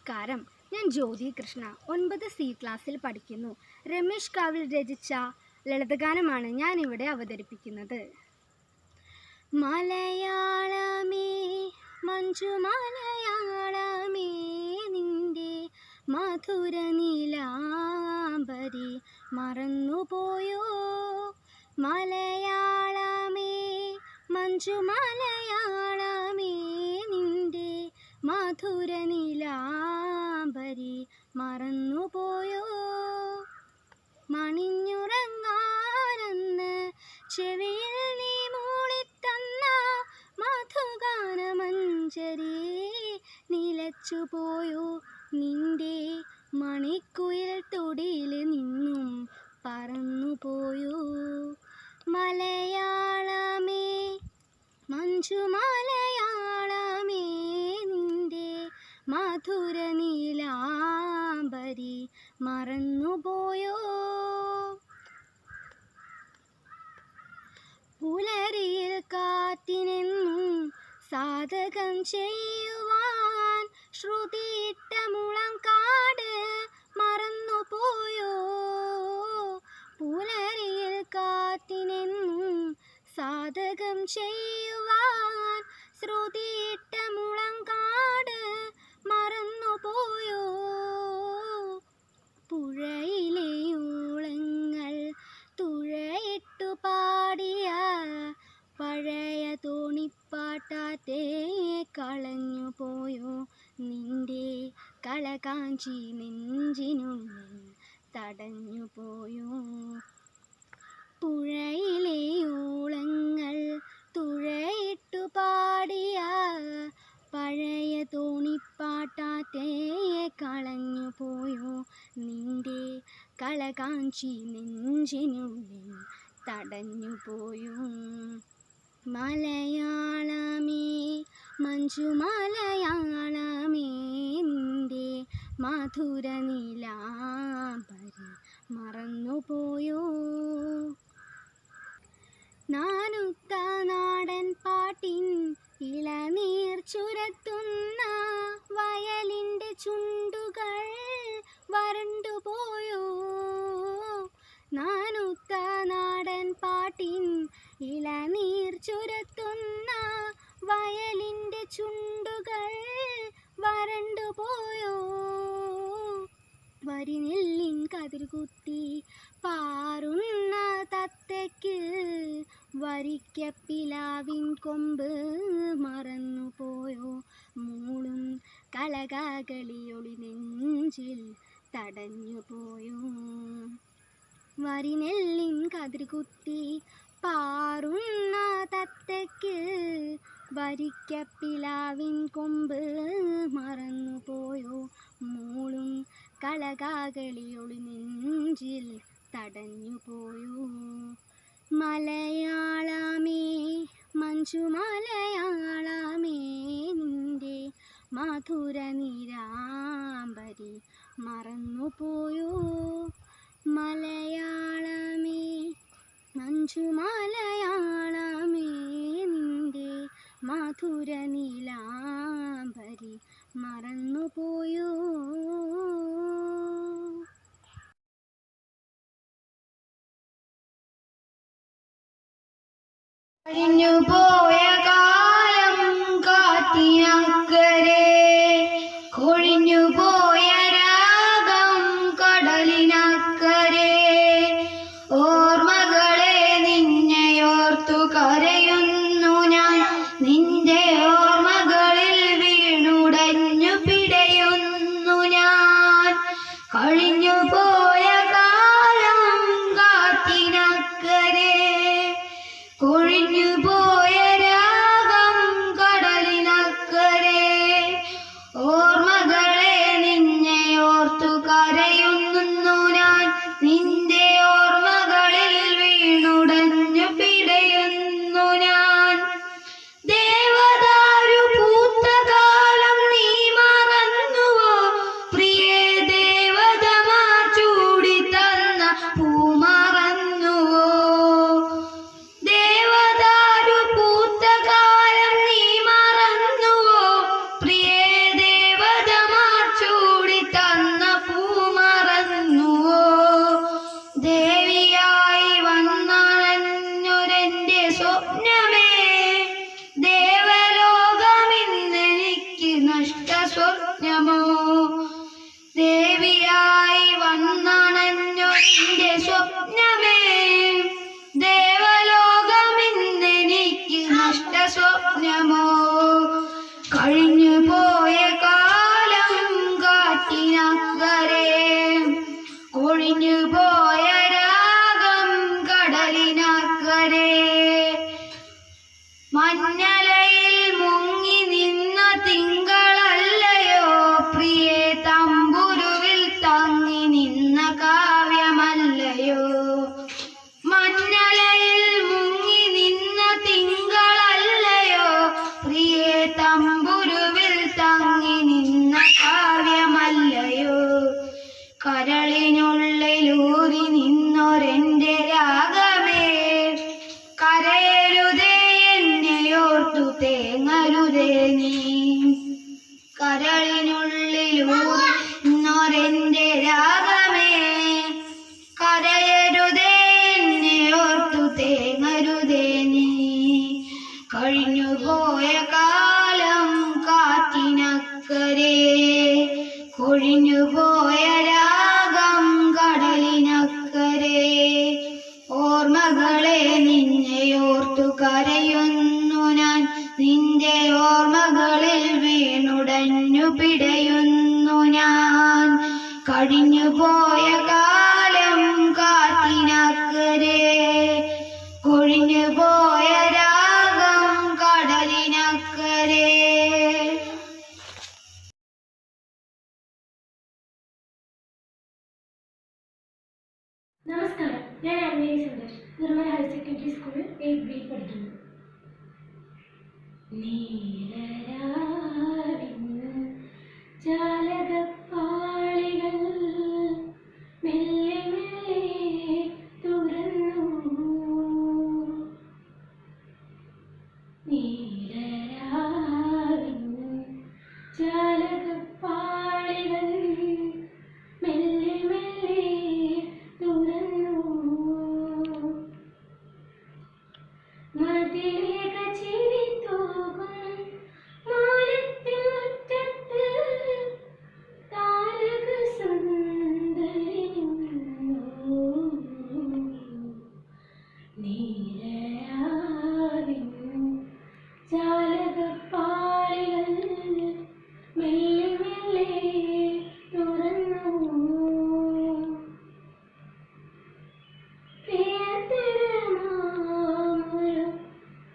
നമസ്കാരം. ഞാൻ ജ്യോതി കൃഷ്ണ 9C ക്ലാസ്സിൽ പഠിക്കുന്നു. രമേശ് കാവിൽ രചിച്ച ലളിതഗാനമാണ് ഞാൻ ഇവിടെ അവതരിപ്പിക്കുന്നത്. മലയാളമേ മഞ്ജു മലയാളമേ നിന്റെ മധുര നീലാംബരി മറന്നുപോയോ. മലയാളമേ മഞ്ജു മലയാളമേ നിന്റെ മധുര നീലാംബരി മറന്നുപോയോ. മണിഞ്ഞുറങ്ങാനെന്ന് ചെവിയിൽ നീ മൂളിത്തന്ന മധുഗാനമഞ്ജരി നിലച്ചുപോയോ. നിന്റെ മണിക്കുയിൽ തൊടിയിൽ നിന്നും പറന്നുപോയോ. മലയാളമേ മഞ്ജു മലയാളമേ നിന്റെ മധുര നീലാംബരി മറന്നുപോയോ. പുലരിയിൽ കാറ്റിനെന്നും സാധകം ചെയ്യുവാൻ ശ്രുതിയിട്ട മുളങ്കാട് മറന്നുപോയോ. പുലരിയിൽ കാറ്റിനെന്നും സാധകം ചെയ്യുവാൻ ശ്രുതിയിട്ട മുളങ്കാട് മറന്നുപോയോ. പുഴയിലെ ഊളങ്ങൾ തുഴയിട്ടു പാടിയ പഴയ തോണിപ്പാട്ടാത്തെ കളഞ്ഞുപോയോ. നിന്റെ കളകാഞ്ചി നെഞ്ചിനുള്ളിൽ തടഞ്ഞുപോയോ. പുഴയിലെ ഊളങ്ങൾ തുഴയിട്ടു പാടിയ പഴയ തോണിപ്പാട്ടാത്തെ കളഞ്ഞുപോയോ. നിന്റെ കളകാഞ്ചി നെഞ്ചിനുള്ളിൽ തടഞ്ഞുപോയോ. മലയാളമേ മഞ്ജു മലയാളമേ നിന്റെ മധുര നീലാംബരി മറന്നുപോയോ. നാനുത്ത നാടൻ പാട്ടിൻ ഇളനീർ ചുരത്തുന്ന വയലിൻ്റെ ചുണ്ടുകൾ വരണ്ടുപോയോ. നാനുത്ത നാടൻ പാട്ടിൻ ഇളനീർ ചുരത്തുന്ന വയലിൻ്റെ ചുണ്ടുകൾ വരണ്ടുപോയോ. വരിനെല്ലിൻ കതിർകുത്തി പാറുന്ന തത്തയ്ക്ക് വരിക്കപ്പിലാവിൻ കൊമ്പ് മറന്നുപോയോ. മൂളും കളകാകളിയൊളി നെഞ്ചിൽ തടഞ്ഞുപോയോ. വരിനെല്ലിൻ കതിർകുത്തി പാറുന്ന തത്തയ്ക്ക് വരിക്കപ്പിലാവിൻ കൊമ്പ് മറന്നുപോയോ. മൂളും കളകാകളിയൊളി നെഞ്ചിൽ തടഞ്ഞുപോയോ. മലയാളമേ മഞ്ജു മലയാളമേ നിന്റെ മധുര നീലാംബരി മറന്നുപോയോ. മലയാളമേ മഞ്ജു മലയാളമേ നിന്റെ മധുര നീലാംബരി മറന്നുപോയോ. കഴിഞ്ഞുപോയ കാലം കാറ്റിനക്കരെ കൊഴിഞ്ഞുപോയ രാഗം കടലിനക്കരെ ഓർമ്മകളെ നിന്നെയോർത്തു കരയുന്നു ഞാൻ. നിന്റെ ഓർമ്മകളിൽ വീണുടഞ്ഞു പിടയുന്നു ഞാൻ. കഴിഞ്ഞുപോയ കാലം കാറ്റിനക്കരെ കൊഴിഞ്ഞുപോയ രാഗം കടലിനക്കരെ ഓർമ്മകളെ നിന്നെയോർത്തു കരയുന്നു ഞാൻ. നിന്റെ ഓർമ്മകളിൽ വീണുടഞ്ഞു പിടയുന്നു ഞാൻ. ദേവദാരു പൂത്ത കാലം നീ മറന്നുവോ. പ്രിയേ ദേവത മാറ്റൂ കൊഴിഞ്ഞു പോയ രാഗം കടലിനക്കരെ മഞ്ഞലയിൽ മുങ്ങി നിന്ന തിങ്കളല്ലയോ പ്രിയേ തമ്പുരുവിൽ തങ്ങി നിന്ന കാവ്യമല്ലയോ മഞ്ഞലയിൽ മുങ്ങി നിന്ന തിങ്കളല്ലയോ പ്രിയേ തമ്പുരുവിൽ തങ്ങി നിന്ന കാവ്യമല്ലയോ കരളിനുള്ളിലൂറി നിന്നൊരെന്റെ രാഗമേ കരയരുതേ എന്നെയോർത്തു തേങ്ങരുതേ നീ കരളിനുള്ളിലൂറി നിന്നൊരെന്റെ രാഗമേ കരയരുതേ എന്നെയോർത്തു തേങ്ങരുതേ നീ കഴിഞ്ഞുപോയ കാലം കാറ്റിനക്കരെ കൊഴിഞ്ഞുപോയ രാഗം കടലിനക്കരെ ഓർമ്മകളെ നിന്നെയോർത്തു കരയുന്നു ഞാൻ നിന്റെ ഓർമ്മകളിൽ വീണുടഞ്ഞു പിടയുന്നു ഞാൻ കഴിഞ്ഞുപോയ കാലം കാറ്റിനക്കരെ കൊഴിഞ്ഞുപോയ രാഗം കടലിനക്കരെ. നമസ്കാരം, ഞാൻ അന്വേഷ് സുന്ദർ നിർമ്മല ഹയർ സെക്കൻഡറി സ്കൂളിൽ 8th grade പഠിക്കുന്നു. നീലരാവിൻ ജാലകപ്പാളികൾ മെല്ലെ മെല്ലെ തുറന്നു നീലരാവിൻ ജാലകപ്പാളികൾ മെല്ലെ മെല്ലെ തുറന്നു മതിലേക ചിരി തൂകും മാനത്തിൻ മുറ്റത്ത് താരക സുന്ദരി നിന്നു നീലരാവിൻ ജാലകപ്പാളികൾ മെല്ലെ മെല്ലെ തുറന്നു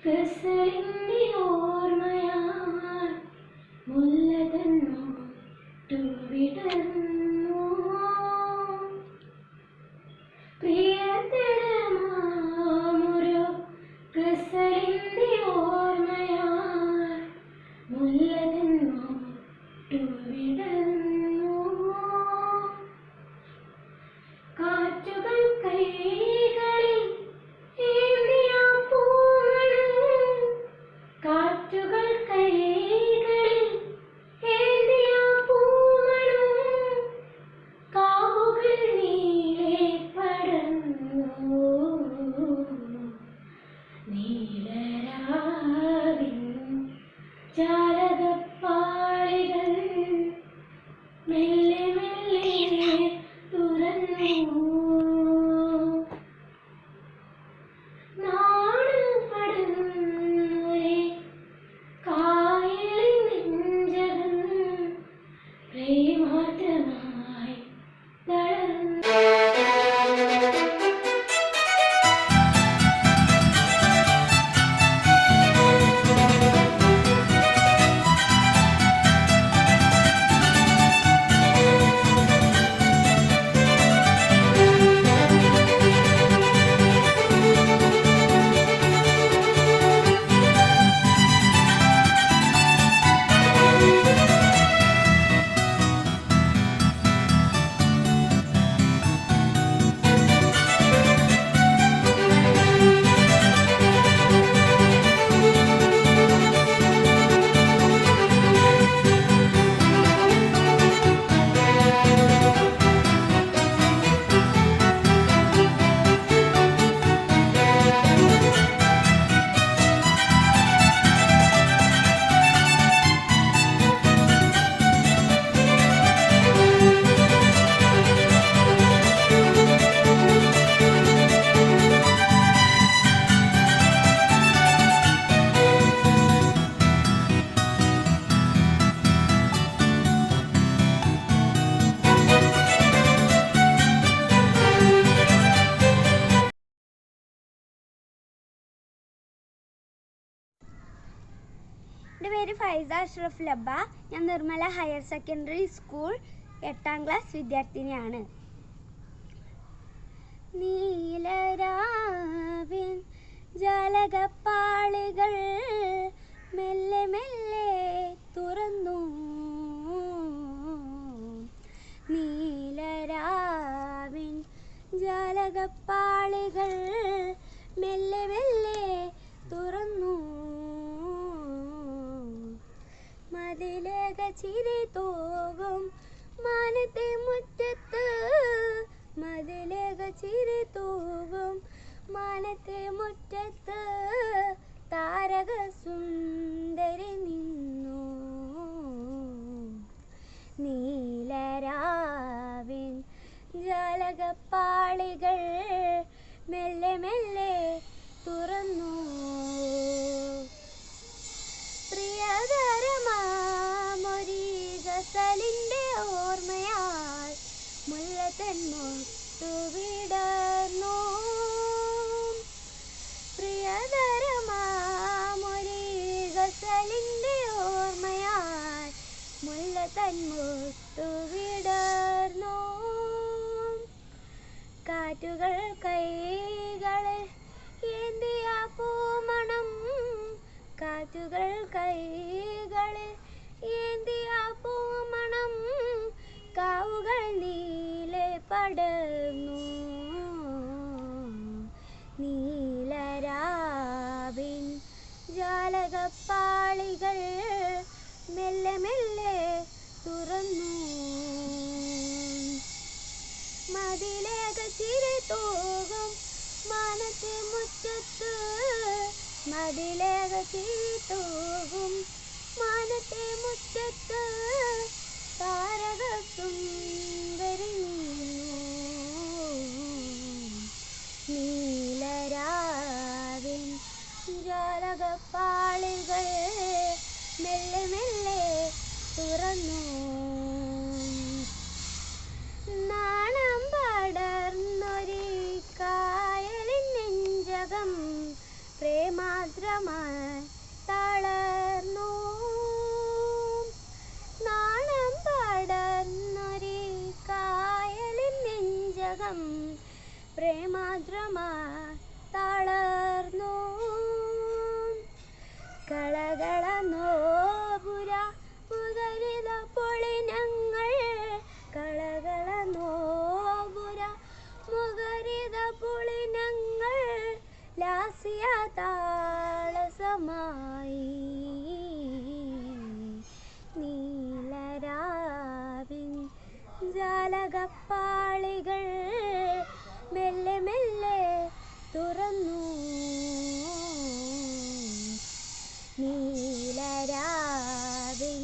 ഗസലിന്റെ ഓർമ്മയാൽ മുല്ലതന്നോട്ടു വിടർന്നു പ്രിയതരമാമൊരു ഗസലിന്റെ ഓർമ്മയാൽ മുല്ലതന്നോട്ടു വിടർന്നു കാറ്റുകൾ കൈകളിൽ ഏന്തിയ പൂമണം കാറ്റുകൾ കൈകളിൽ ഏന്തിയ പൂമണം കാവുകൾ നീളെ പടർന്നു നീലരാവിൻ ജാലകപ്പാളികൾ മെല്ലെ മെല്ലെ തുറന്നു പേര് ഫൈസ അഷ്റഫ് ലബ്ബ. ഞാൻ Nirmala higher secondary school 8ാം class വിദ്യാർത്ഥിനിയാണ്. നീലരാവിൻ ജാലകപ്പാളികൾ മെല്ലെ മെല്ലെ തുറന്നു. നീലരാവിൻ ജാലകപ്പാളികൾ മെല്ലെ മെല്ലെ തുറന്നു. മതിലേക ചിരി തൂകും മാനത്തെ മുറ്റത്ത്. മതിലേക ചിരി തൂകും മാനത്തെ മുറ്റത്ത്. താരക സുന്ദരി നിന്നു. നീലരാവിൻ ജാലകപ്പാളികൾ മെല്ലെ മെല്ലെ തുറന്നു. പ്രിയതരമാമൊരീ ഗസലിൻ്റെ ഓർമ്മയാൽ മുല്ലത്തൻ മൊട്ടു വിടർന്നു. പ്രിയതരമാമൊരീ ഗസലിൻ്റെ ഓർമ്മയാൽ മുല്ലത്തൻ മൊട്ടു വിടർന്നു. കാറ്റുകൾ കൈകളിൽ ഏന്തിയ പൂമണം. കാറ്റുകൾ കൈകളിൽ ഏന്തിയ പൂമണം. കാവുകൾ നീലെ പടർന്നു. നീലരാവിൻ ജാലകപ്പാളികൾ മെല്ലെ മെല്ലെ തുറന്നു. മതിലേക ചിരി തൂകും മാനത്തെ മുറ്റത്ത്. മതിലേക ചിരി തൂകും മാനത്തെ മുറ്റത്ത്. താരക സുന്ദരി നിന്നു. നീലരാവിൻ ജാലകപ്പാളികൾ മെല്ലെ മെല്ലെ തുറന്നു. നാണം പടർന്നൊരു കായലിൻ നെഞ്ചകം പ്രേമാദ്രമായി തളർന്നു. നാണം പടർന്നൊരു കായലിൻ നെഞ്ചകം പ്രേമാദ്രമായി തളർന്നു. കളകള നോപുര മുഖരിത പൊളിനങ്ങൾ. കളകള നോപുര മുഖരിത പൊളിനങ്ങൾ. ലാസ്യ താളസമായി. നീലരാവിൻ ജാലകപ്പാളികൾ മെല്ലെ മെല്ലെ തുറന്നു. നീലരാവിൻ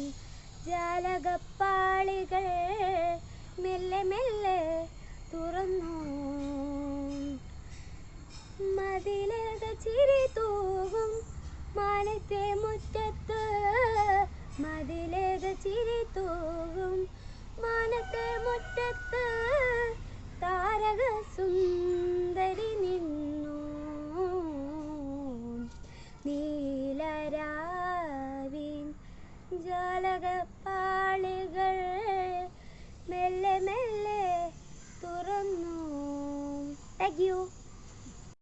ജാലകപ്പാളികൾ മെല്ലെ മെല്ലെ തുറന്നു. മതിലേക ചിരി തൂകും മാനത്തെ മുറ്റത്ത്. മതിലേക ചിരി തൂകും മാനത്തെ മുറ്റത്ത്. താരക സുന്ദരി നിന്നു. നീലരാവിൻ ജാലകപ്പാളികൾ മെല്ലെ മെല്ലെ തുറന്നു. Thank you.